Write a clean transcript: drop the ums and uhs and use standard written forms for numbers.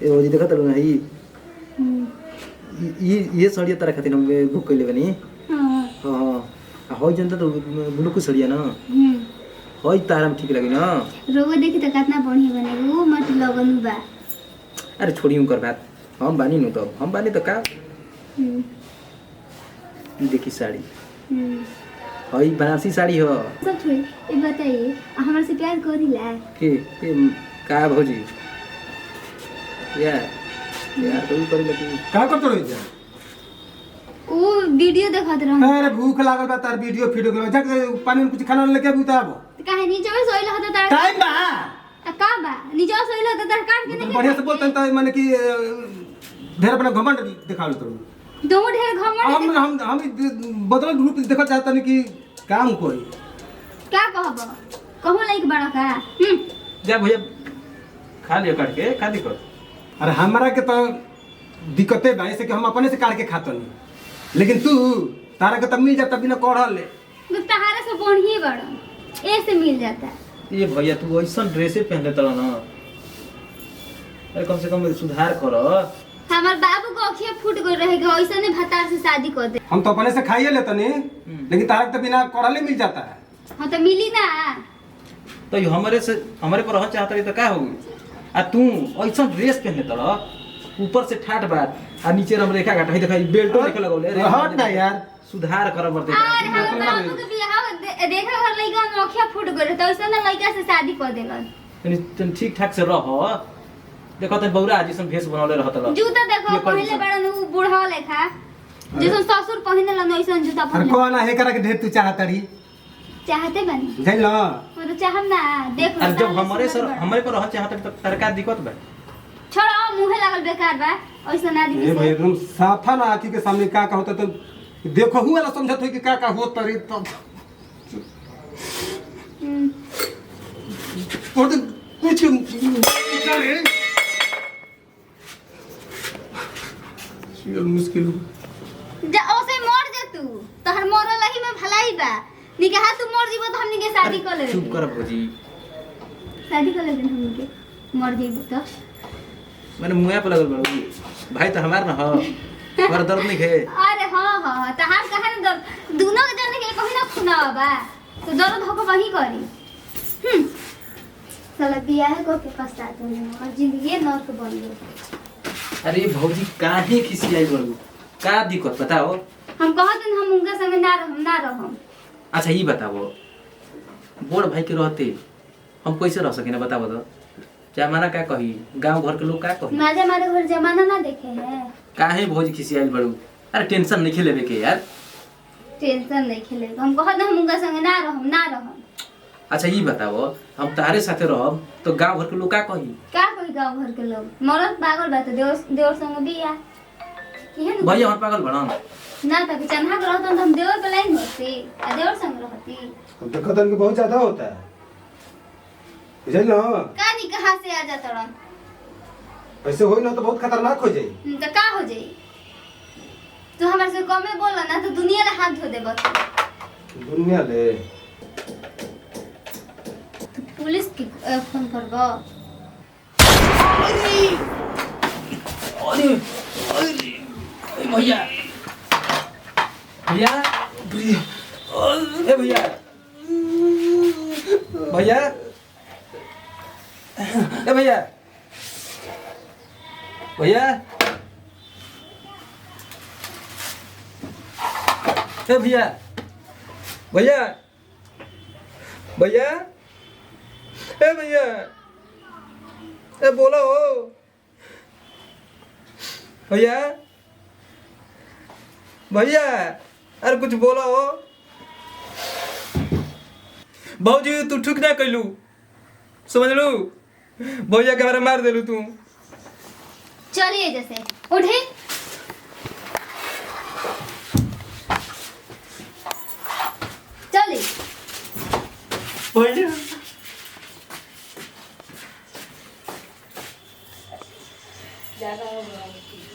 ए ओजी देखा तलु ना ये साड़ी तारा खातिर हम बुक कइले बनी। हां हां होई जनता तो ब्लू को साड़ी ना होई तारा में ठीक लगी ना। रोगो देखि त कितना बढ़िया बनेगो मत लगन बा। अरे छोड़ी हूं कर बात हम बानी नु तो हम बानी तो का देखी साड़ी होई बनारसी साड़ी हो सब छोड़ी। ये बताइए हमरा से प्यार करिला के का भौजी यार तो ऊपर लगी का करत रही जा ओ वीडियो देखत रह। अरे भूख लागल बा तार वीडियो के जा पानी में कुछ खाना लेके अभी तो आबो काहे नीचे में सोइल होता तार टाइम बा त का बा नीचे सोइल होता तार काट के नहीं बढ़िया से बोलतन त माने कि ढेर अपना घमंड दिखावल तो दो ढेर घमंड हम बदल रूप देखल चाहता नहीं कि काम कोई क्या कहब कहूं लाइक बड़ा का जा भैया खा लियो काट के का दिक्कत। अरे हमारा के तो दिक्कते बा ऐसे कि हम अपने से काट के खातनी लेकिन तू तारा के तब मिल जाता बिना कोढ़ल ले तो तहारा से बढ़िया बड़ा ऐसे मिल जाता। ये भैया तू ऐसा ड्रेसे पहनले तला ना अरे कम से कम सुधार करो। हमार बाबू को अखिया फूट गई रहेगा ऐसा ने भतार से शादी कर दे। हम तो अपने से खाइए लेते नहीं लेकिन तारा के तो बिना कोढ़ले मिल जाता है। हां तो मिली ना तो ये हमारे पर रह चाहता रही तो का होगी आ तू ऐसा ड्रेस पहनले तला ऊपर से ठाट बात आ नीचे रम रेखा काटा देखा बेल्टो देखे लगौले हट ना यार सुधार कर पड़ते। अरे हम बाबू के बियाह देखा घर लइका में अखिया फूट गई तो ऐसा ना लइका से शादी कर देलन। तनी ठीक ठाक से रह देखो त बौरा जैसन भेष बनौले रहत ल जूता देखो पहले बड़न उ बूढ़ा लेखा जैसन ससुर पहिने लन ऐसन जूता अरे पहिने। कौन है करा के ढेर तू चाहत रही चाहते बनी जान लो वो तो चाहम ना देख लो। अरे जब हमारे पर रह चाहत तो तरका दिक्कत बा छोड़ा मुंहे लागल बेकार बा ऐसा ना ये भाई एकदम साफा ना आंखी के सामने का होता तो देखो हुआ वाला समझत हो कि का होत तरी तब और कुछ करे ये मुश्किल जा ओसे मर जा तू तोहर मरल ही में भलाई बा निकाह तू मर जीबो तो हमनी के शादी कर ले। चुप कर भौजी शादी कर ले हमनी के मर जीबो तो मैंने मुंह पे लगल बा भाई तो हमार ना हो पर दर्द नहीं खे। अरे हां तहार कहां न दर्द दोनों के जाने के कहीं ना खुना बा तो दर्द होको वही करी साला बियाह को के पछताते हैं और जिंदगी नर्क बन गई। अरे भौजी काहे खिसियाई बड़ू का दिक्कत बताओ। हम कहत हम उनका संग ना रहम। अच्छा ये बताओ बड़ भाई के रहते हम कैसे रह सके ना बताओ तो जमाना का कही गांव घर के लोग का कही माजे मारे घर जमाना ना देखे हैं। काहे भौजी खिसियाई बड़ू अरे टेंशन नहीं लेवे के यार टेंशन नहीं खेले हम कहत हम उनका संग ना रहम। अच्छा ये बताओ हम तारे साथे रहब तो गांव घर के लोग का कही का कोई गांव घर के लोग मरद पागल बा तो देवर संग बिया केहन भैया हम पागल बना ना तक चन्हा के रहतन तो हम देवर पे लाइन होती आ देवर संग रहती। देखो तो बहुत ज्यादा होता है बुझल ना का नी कहां से आ जात रन ऐसे होई ना तो बहुत खतरनाक हो जाई तो का हो जाई तू हमरा से कमे बोल ना तो दुनिया ले हाथ धो देबो दुनिया ले तू पुलिस की फोन करबो। अरे अरे अरे भैया भैया ए भैया भैया ए भैया भैया ए भैया भैया भैया ए भैया ए बोला हो भैया भैया अरे कुछ बोला हो भौजी तू ठीक ना कैलू समझ लू भैया के बारे मार देलू तू। चलिए जैसे उठे भैया